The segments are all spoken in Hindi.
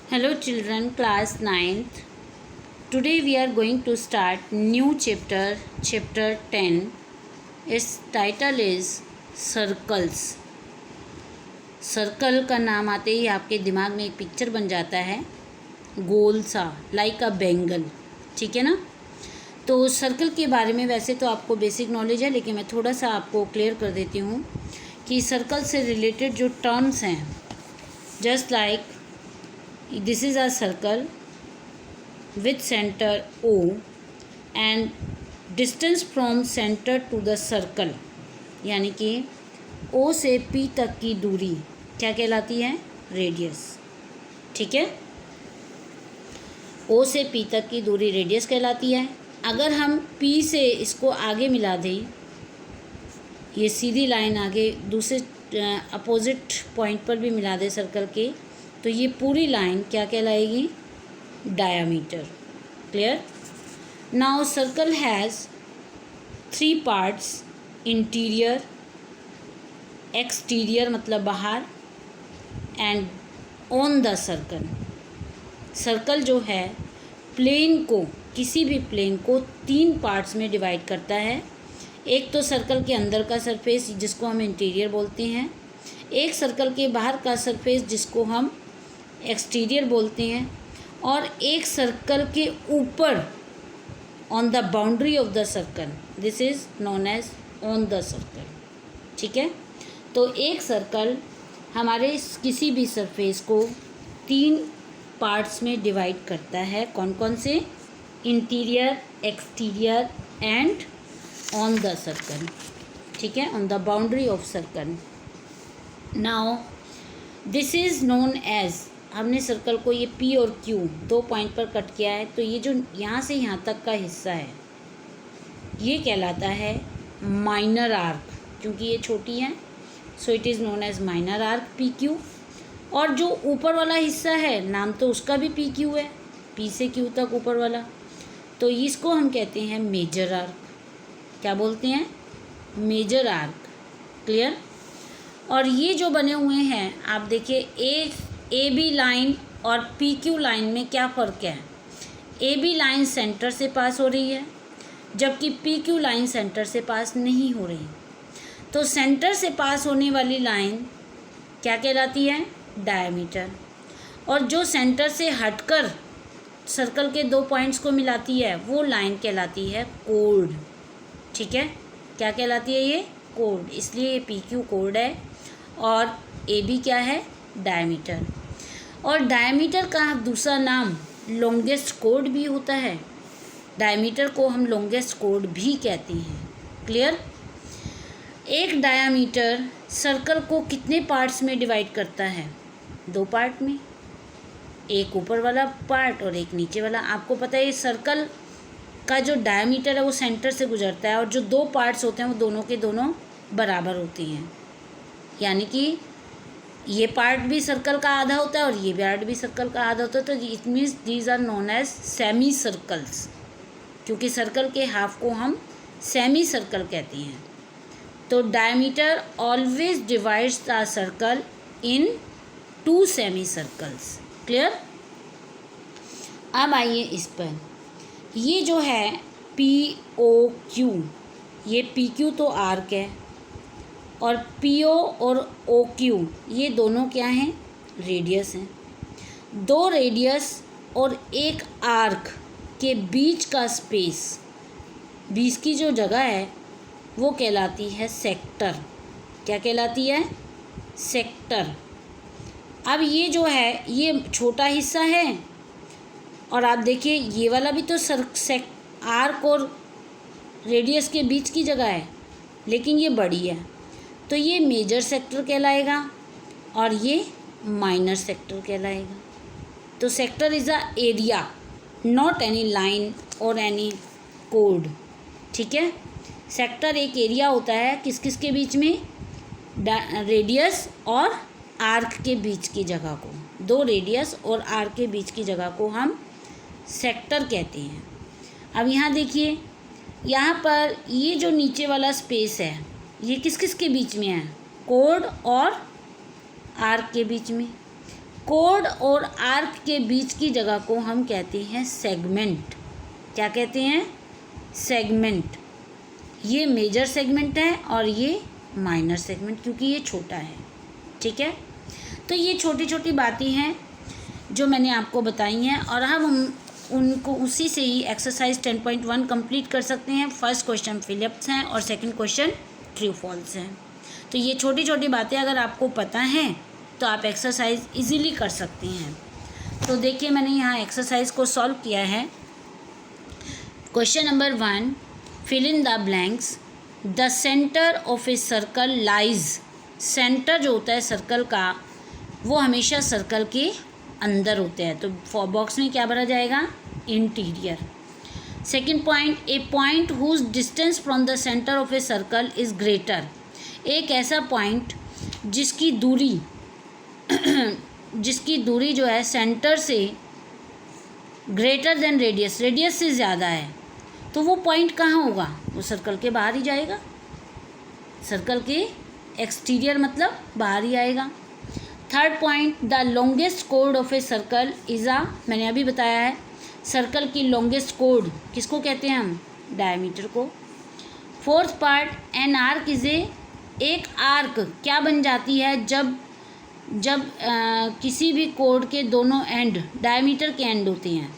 Hello children, class 9th. Today we are going to start new chapter 10. Its title is Circles. Circle का नाम आते ही आपके दिमाग में एक पिक्चर बन जाता है, गोल सा, लाइक अ बैंगल, ठीक है ना। तो सर्कल के बारे में वैसे तो आपको बेसिक नॉलेज है, लेकिन मैं थोड़ा सा आपको क्लियर कर देती हूँ कि सर्कल से रिलेटेड जो टर्म्स हैं, just like this is a circle with center O and distance from center to the circle, यानी कि O से P तक की दूरी क्या कहलाती है? रेडियस, ठीक है। O से P तक की दूरी रेडियस कहलाती है। अगर हम P से इसको आगे मिला दें, ये सीधी लाइन आगे दूसरे अपोजिट पॉइंट पर भी मिला दें सर्कल के, तो ये पूरी लाइन क्या कहलाएगी? Diameter. Clear? Now circle has 3 parts, interior, exterior मतलब बाहर, and on the circle. Circle जो है प्लेन को, किसी भी प्लेन को 3 पार्ट्स में डिवाइड करता है। एक तो सर्कल के अंदर का सरफेस जिसको हम इंटीरियर बोलते हैं, एक सर्कल के बाहर का सरफेस जिसको हम एक्सटीरियर बोलते हैं, और एक सर्कल के ऊपर on the boundary of the circle, this is known as on the circle, ठीक है। तो एक सर्कल हमारे किसी भी सरफेस को 3 पार्ट्स में डिवाइड करता है। कौन कौन से? Interior, exterior and on the circle, ठीक है, on the boundary of circle. Now this is known as, हमने सर्कल को ये P और Q 2 पॉइंट पर कट किया है, तो ये जो यहाँ से यहाँ तक का हिस्सा है ये कहलाता है माइनर आर्क, क्योंकि ये छोटी है, so it is known as minor arc PQ। और जो ऊपर वाला हिस्सा है, नाम तो उसका भी PQ है, P से Q तक ऊपर वाला, तो इसको हम कहते हैं मेजर आर्क। क्या बोलते हैं? Major arc. क्लियर? और ये जो बने हुए हैं, आप देखिए AB लाइन और PQ लाइन में क्या फ़र्क है? AB लाइन सेंटर से पास हो रही है, जबकि PQ लाइन सेंटर से पास नहीं हो रही। तो सेंटर से पास होने वाली लाइन क्या कहलाती है? डायमीटर। और जो सेंटर से हटकर सर्कल के 2 पॉइंट्स को मिलाती है, वो लाइन कहलाती है कोड, ठीक है। क्या कहलाती है ये? कोड। इसलिए ये PQ कोड है और AB क्या है? डायमीटर। और डायमीटर का दूसरा नाम लॉन्गेस्ट कोड भी होता है। डायमीटर को हम लॉन्गेस्ट कोड भी कहते हैं। क्लियर? एक डायमीटर सर्कल को कितने पार्ट्स में डिवाइड करता है? 2 पार्ट में, एक ऊपर वाला पार्ट और एक नीचे वाला। आपको पता है सर्कल का जो डायमीटर है वो सेंटर से गुजरता है, और जो 2 पार्ट्स होते हैं वो दोनों के दोनों बराबर होती हैं, यानी कि ये पार्ट भी सर्कल का आधा होता है और ये पार्ट भी सर्कल का आधा होता है। तो it means these are known as semi circles, क्योंकि सर्कल के हाफ को हम सेमी सर्कल कहते हैं। तो diameter always divides the circle in 2 semi circles. Clear? अब आइए इस पर, ये जो है POQ, ये PQ तो आर्क है, और PO और OQ ये दोनों क्या हैं? रेडियस हैं। 2 रेडियस और एक आर्क के बीच का स्पेस, बीच की जो जगह है वो कहलाती है सेक्टर। क्या कहलाती है? सेक्टर। अब ये जो है ये छोटा हिस्सा है, और आप देखिए ये वाला भी तो आर्क और रेडियस के बीच की जगह है, लेकिन ये बड़ी है, तो ये मेजर सेक्टर कहलाएगा और ये माइनर सेक्टर कहलाएगा। तो sector is a area, not any line और एनी कोड, ठीक है। सेक्टर एक एरिया होता है किस किस के बीच में? रेडियस और आर्क के बीच की जगह को, 2 रेडियस और आर्क के बीच की जगह को हम सेक्टर कहते हैं। अब यहाँ देखिए, यहाँ पर ये जो नीचे वाला स्पेस है ये किस किस के बीच में है? कोड और आर्क के बीच में। कोड और आर्क के बीच की जगह को हम कहते हैं सेगमेंट। क्या कहते हैं? सेगमेंट। ये मेजर सेगमेंट है और ये माइनर सेगमेंट, क्योंकि ये छोटा है। ठीक है, तो ये छोटी छोटी बातें हैं जो मैंने आपको बताई हैं, और हम उनको उसी से ही एक्सरसाइज 10.1 कंप्लीट कर सकते हैं। फर्स्ट क्वेश्चन फिलिप्स हैं और सेकंड क्वेश्चन ट्रू फॉल्स हैं। तो ये छोटी छोटी बातें अगर आपको पता हैं तो आप एक्सरसाइज इजीली कर सकते हैं। तो देखिए, मैंने यहाँ एक्सरसाइज को सॉल्व किया है। Question number 1, fill in the blanks. The centre of a circle lies. Centre जो होता है सर्कल का वो हमेशा सर्कल के अंदर होते हैं, तो बॉक्स में क्या भरा जाएगा? Interior. Second point, a point whose distance from the centre of a circle is greater. एक ऐसा पॉइंट जिसकी दूरी जो है सेंटर से ग्रेटर देन रेडियस, रेडियस से ज़्यादा है, तो वो पॉइंट कहाँ होगा? वो सर्कल के बाहर ही जाएगा, सर्कल के एक्सटीरियर मतलब बाहर ही आएगा। थर्ड पॉइंट, द लॉन्गेस्ट कोड of a circle is uh. मैंने अभी बताया है सर्कल की लॉन्गेस्ट कोड किसको कहते हैं हम? डायमीटर को। Fourth part, an arc is a. एक आर्क क्या बन जाती है जब किसी भी कोड के दोनों एंड डायमीटर के एंड होते हैं।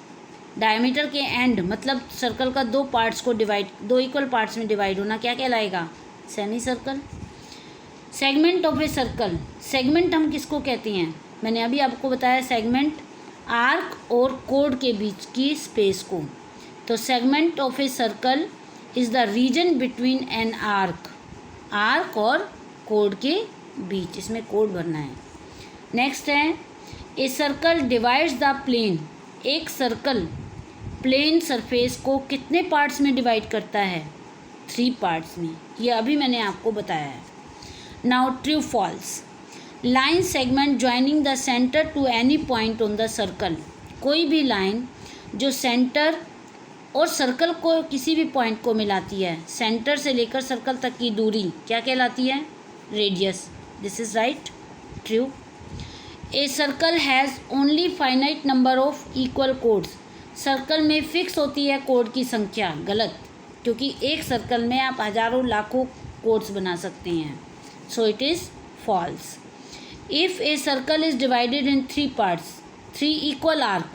डायमीटर के एंड मतलब सर्कल का दो इक्वल पार्ट्स में डिवाइड होना क्या कहलाएगा? Semi circle. Segment of a circle. Segment हम किसको कहते हैं? मैंने अभी आपको बताया सेगमेंट आर्क और कोड के बीच की स्पेस को। तो segment of a circle is the region between an arc और कोड के बीच, इसमें कोड भरना है। नेक्स्ट है, a circle divides the plane. एक सर्कल प्लेन सरफेस को कितने पार्ट्स में डिवाइड करता है? 3 पार्ट्स में। ये अभी मैंने आपको बताया है। Now true false. Line segment joining the centre to any point on the circle. कोई भी लाइन जो सेंटर और सर्कल को किसी भी पॉइंट को मिलाती है, सेंटर से लेकर सर्कल तक की दूरी क्या कहलाती है? Radius. This is right, true. A circle has only finite number of equal codes. Circle में फिक्स होती है कोड की संख्या। गलत, क्योंकि एक सर्कल में आप हज़ारों लाखों कोड्स बना सकते हैं। So it is false. If a circle is divided in 3 parts, 3 equal arc.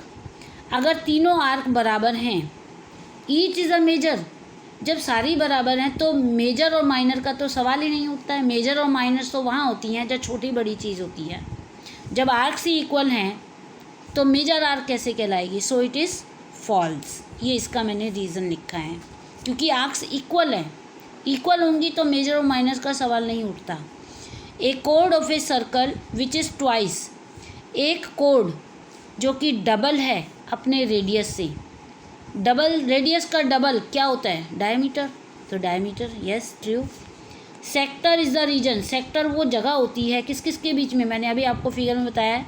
अगर तीनों आर्क बराबर हैं, ईच इज़ अ मेजर। जब सारी बराबर हैं तो मेजर और माइनर का तो सवाल ही नहीं उठता है। मेजर और माइनर तो वहाँ होती हैं जब छोटी बड़ी चीज़ होती है। जब आर्क से इक्वल हैं तो मेजर आर्क कैसे कहलाएगी? So it is false. ये इसका मैंने रीज़न लिखा है, क्योंकि आर्क्स इक्वल हैं। इक्वल होंगी तो मेजर और माइनर का सवाल नहीं उठता। ए कोड of a circle which is twice. एक कोड जो कि डबल है अपने रेडियस से। डबल रेडियस का डबल क्या होता है? डायमीटर। तो diameter, yes, true. Sector is the region. Sector वो जगह होती है किस किस के बीच में? मैंने अभी आपको फिगर में बताया है।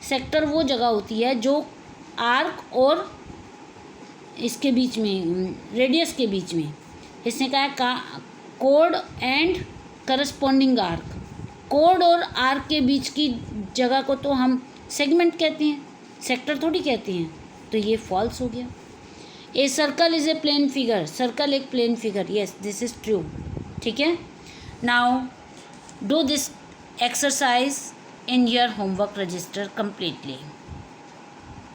सेक्टर वो जगह होती है जो आर्क और इसके बीच में, रेडियस के बीच में। इसने कहा code and corresponding arc. Code और आर्क के बीच की जगह को तो हम सेगमेंट कहते हैं, सेक्टर थोड़ी कहते हैं। तो ये फॉल्स हो गया। A circle is a plane figure. Circle एक plane figure, yes, this is true. ठीक है, now do this exercise in your homework register completely.